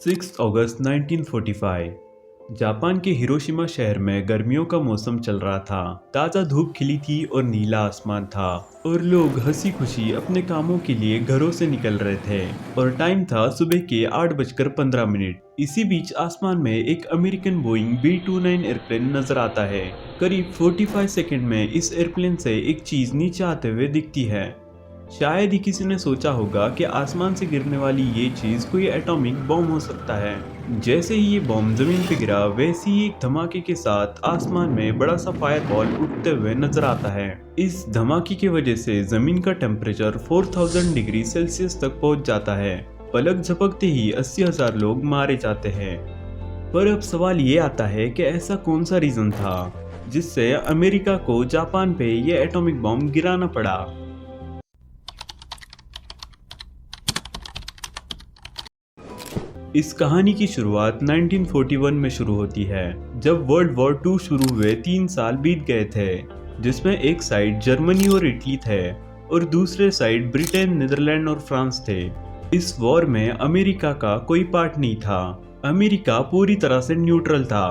6 अगस्त 1945 Japan के Hiroshima शहर में गर्मियों का मौसम चल रहा था। ताज़ा धूप खिली थी और नीला आसमान था और लोग हंसी खुशी अपने कामों के लिए घरों से निकल रहे थे और टाइम था सुबह के 8:15। इसी बीच आसमान में एक अमेरिकन बोइंग B-29 एयरप्लेन नजर आता है। करीब 45 सेकंड में इस एयरप्लेन से एक चीज नीचे आते हुए दिखती है। शायद ही किसी ने सोचा होगा कि आसमान से गिरने वाली ये चीज कोई एटॉमिक बॉम्ब हो सकता है। जैसे ही ये बॉम्ब जमीन पे गिरा वैसे ही एक धमाके के साथ आसमान में बड़ा सा फायरबॉल उठते हुए नजर आता है। इस धमाके की वजह से जमीन का टेम्परेचर 4000 डिग्री सेल्सियस तक पहुंच जाता है। पलक झपकते ही 80,000 लोग मारे जाते हैं। पर अब सवाल ये आता है कि ऐसा कौन सा रीजन था जिससे अमेरिका को जापान पे ये एटॉमिक बॉम्ब गिराना पड़ा। इस कहानी की शुरुआत 1941 में शुरू होती है, जब वर्ल्ड वॉर 2 शुरू हुए 3 साल बीत गए थे, जिसमें एक साइड जर्मनी और इटली थे और दूसरे साइड ब्रिटेन, नीदरलैंड और फ्रांस थे। इस वॉर में अमेरिका का कोई पार्ट नहीं था। अमेरिका पूरी तरह से न्यूट्रल था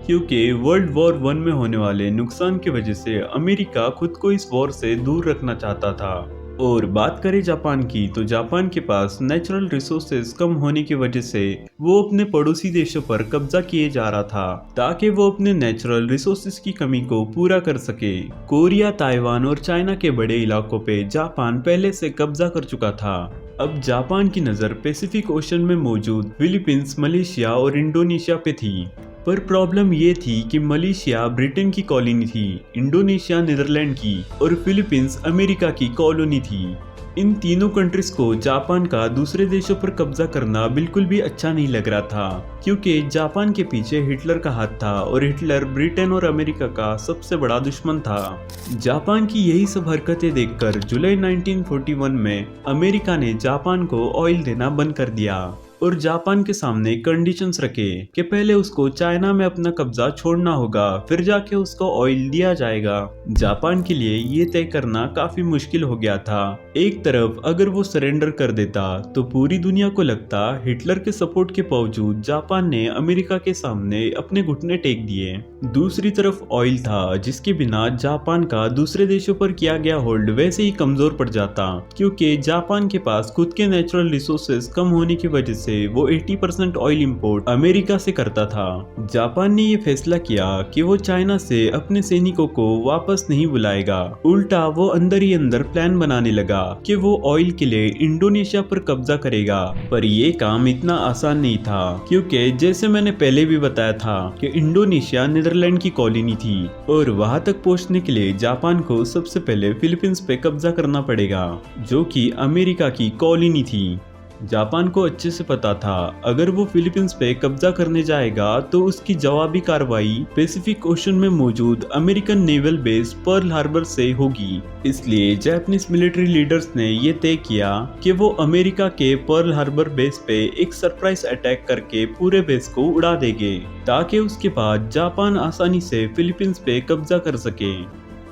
क्योंकि वर्ल्ड वॉर 1 में होने वाले नुकसान की वजह से अमेरिका खुद को इस वॉर से दूर रखना चाहता था। और बात करें जापान की, तो जापान के पास नेचुरल रिसोर्सेज कम होने की वजह से वो अपने पड़ोसी देशों पर कब्जा किए जा रहा था ताकि वो अपने नेचुरल रिसोर्सेज की कमी को पूरा कर सके। कोरिया, ताइवान और चाइना के बड़े इलाकों पे जापान पहले से कब्जा कर चुका था। अब जापान की नज़र पैसिफिक ओशन में मौजूद फिलीपींस, मलेशिया और इंडोनेशिया पे थी। पर प्रॉब्लम ये थी कि मलेशिया ब्रिटेन की कॉलोनी थी, इंडोनेशिया नीदरलैंड की और फिलीपींस अमेरिका की कॉलोनी थी। इन तीनों कंट्रीज को जापान का दूसरे देशों पर कब्जा करना बिल्कुल भी अच्छा नहीं लग रहा था क्योंकि जापान के पीछे हिटलर का हाथ था और हिटलर ब्रिटेन और अमेरिका का सबसे बड़ा दुश्मन था। जापान की यही सब हरकतें देखकर जुलाई 1941 में अमेरिका ने जापान को ऑयल देना बंद कर दिया और जापान के सामने कंडीशंस रखे कि पहले उसको चाइना में अपना कब्जा छोड़ना होगा, फिर जाके उसको ऑयल दिया जाएगा। जापान के लिए ये तय करना काफी मुश्किल हो गया था। एक तरफ अगर वो सरेंडर कर देता तो पूरी दुनिया को लगता हिटलर के सपोर्ट के बावजूद जापान ने अमेरिका के सामने अपने घुटने टेक दिए। दूसरी तरफ ऑयल था जिसके बिना जापान का दूसरे देशों पर किया गया होल्ड वैसे ही कमजोर पड़ जाता क्योंकि जापान के पास खुद के नेचुरल रिसोर्सेज कम होने की वजह से वो 80% ऑयल इंपोर्ट अमेरिका से करता था। जापान ने ये फैसला किया कि वो चाइना से अपने सैनिकों को वापस नहीं बुलाएगा। उल्टा वो अंदर ही अंदर प्लान बनाने लगा कि वो ऑयल के लिए इंडोनेशिया पर कब्जा करेगा। पर ये काम इतना आसान नहीं था क्योंकि जैसे मैंने पहले भी बताया था कि इंडोनेशिया नीदरलैंड की कॉलोनी थी और वहां तक पहुंचने के लिए जापान को सबसे पहले फिलीपींस पे कब्जा करना पड़ेगा जो कि अमेरिका की कॉलोनी थी। जापान को अच्छे से पता था अगर वो फिलीपींस पे कब्जा करने जाएगा तो उसकी जवाबी कार्रवाई पैसिफिक ओशन में मौजूद American naval base Pearl Harbor से होगी। इसलिए जापानीज मिलिट्री लीडर्स ने ये तय किया कि वो अमेरिका के पर्ल हार्बर बेस पे एक सरप्राइज अटैक करके पूरे बेस को उड़ा देंगे ताकि उसके बाद जापान आसानी से फिलीपींस पे कब्जा कर सके।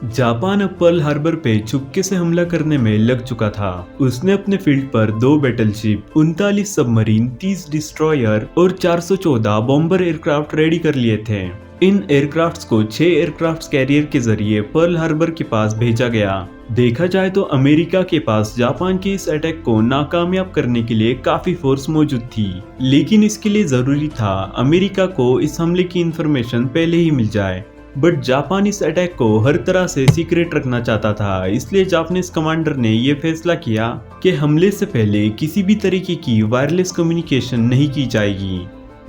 जापान अब पर्ल हार्बर पे चुपके से हमला करने में लग चुका था। उसने अपने फील्ड पर 2 बैटलशिप, 39 सबमरीन, 30 डिस्ट्रॉयर और 414 बॉम्बर एयरक्राफ्ट रेडी कर लिए थे। इन एयरक्राफ्ट्स को 6 एयरक्राफ्ट कैरियर के जरिए पर्ल हार्बर के पास भेजा गया। देखा जाए तो अमेरिका के पास जापान के इस अटैक को नाकामयाब करने के लिए काफी फोर्स मौजूद थी, लेकिन इसके लिए जरूरी था अमेरिका को इस हमले की इंफॉर्मेशन पहले ही मिल जाए। बट जापान इस अटैक को हर तरह से सीक्रेट रखना चाहता था, इसलिए जापानीज कमांडर ने यह फैसला किया कि हमले से पहले किसी भी तरीके की वायरलेस कम्युनिकेशन नहीं की जाएगी।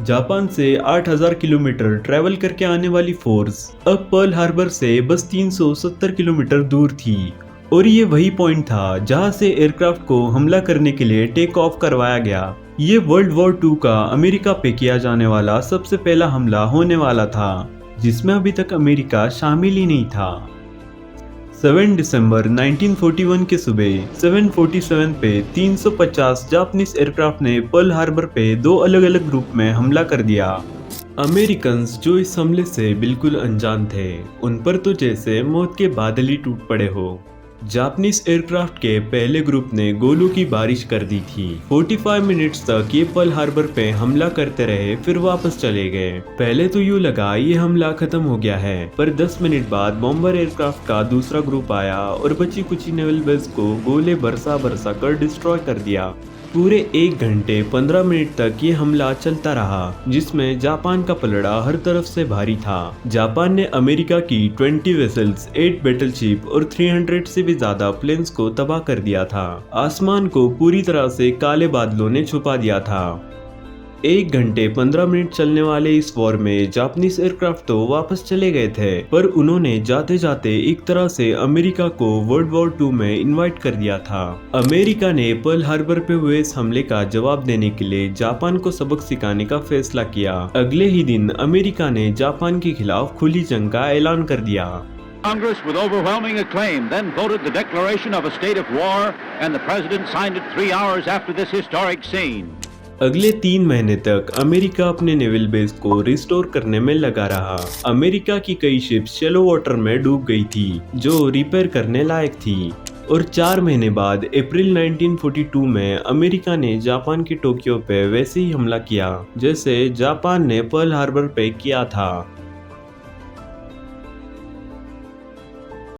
जापान से 8000 किलोमीटर ट्रैवल करके आने वाली फोर्स अब पर्ल हार्बर से बस 370 किलोमीटर दूर थी और ये वही पॉइंट था जहां से एयरक्राफ्ट को हमला करने के लिए टेक ऑफ करवाया गया। ये वर्ल्ड वॉर 2 का अमेरिका पे किया जाने वाला सबसे पहला हमला होने वाला था जिसमें अभी तक अमेरिका शामिल ही नहीं था। 7 दिसंबर 1941 के सुबह 7:47 पे 350 जापानीज एयरक्राफ्ट ने पर्ल हार्बर पे 2 अलग अलग ग्रुप में हमला कर दिया। अमेरिकन्स जो इस हमले से बिल्कुल अनजान थे, उन पर तो जैसे मौत के बादल ही टूट पड़े हो। जापानीज एयरक्राफ्ट के पहले ग्रुप ने गोलों की बारिश कर दी थी। 45 मिनट्स तक ये पर्ल हार्बर पे हमला करते रहे, फिर वापस चले गए। पहले तो यूं लगा ये हमला खत्म हो गया है, पर 10 मिनट बाद बॉम्बर एयरक्राफ्ट का दूसरा ग्रुप आया और बची कुची नेवल बेस को गोले बरसा बरसा कर डिस्ट्रॉय कर दिया। पूरे 1 घंटे 15 मिनट तक ये हमला चलता रहा, जिसमें जापान का पलड़ा हर तरफ से भारी था। जापान ने अमेरिका की 20 वेसल्स, 8 बैटलशिप और 300 से भी ज्यादा प्लेन्स को तबाह कर दिया था। आसमान को पूरी तरह से काले बादलों ने छुपा दिया था। 1 घंटे 15 मिनट चलने वाले इस वॉर में जापानीज एयरक्राफ्ट तो वापस चले गए थे, पर उन्होंने जाते जाते एक तरह से अमेरिका को वर्ल्ड वॉर 2 में इनवाइट कर दिया था। अमेरिका ने पर्ल हार्बर पे हुए इस हमले का जवाब देने के लिए जापान को सबक सिखाने का फैसला किया। अगले ही दिन अमेरिका ने जापान के खिलाफ खुली जंग का ऐलान कर दिया। Congress, with overwhelming acclaim, then voted the declaration of a state of war, and the president signed it 3 hours after this historic scene. अगले 3 महीने तक अमेरिका अपने नेवल बेस को रिस्टोर करने में लगा रहा। अमेरिका की कई शिप्स शैलो वाटर में डूब गई थी, जो रिपेयर करने लायक थी। और 4 महीने बाद अप्रैल 1942 में अमेरिका ने जापान के टोक्यो पे वैसे ही हमला किया, जैसे जापान ने पर्ल हार्बर पे किया था।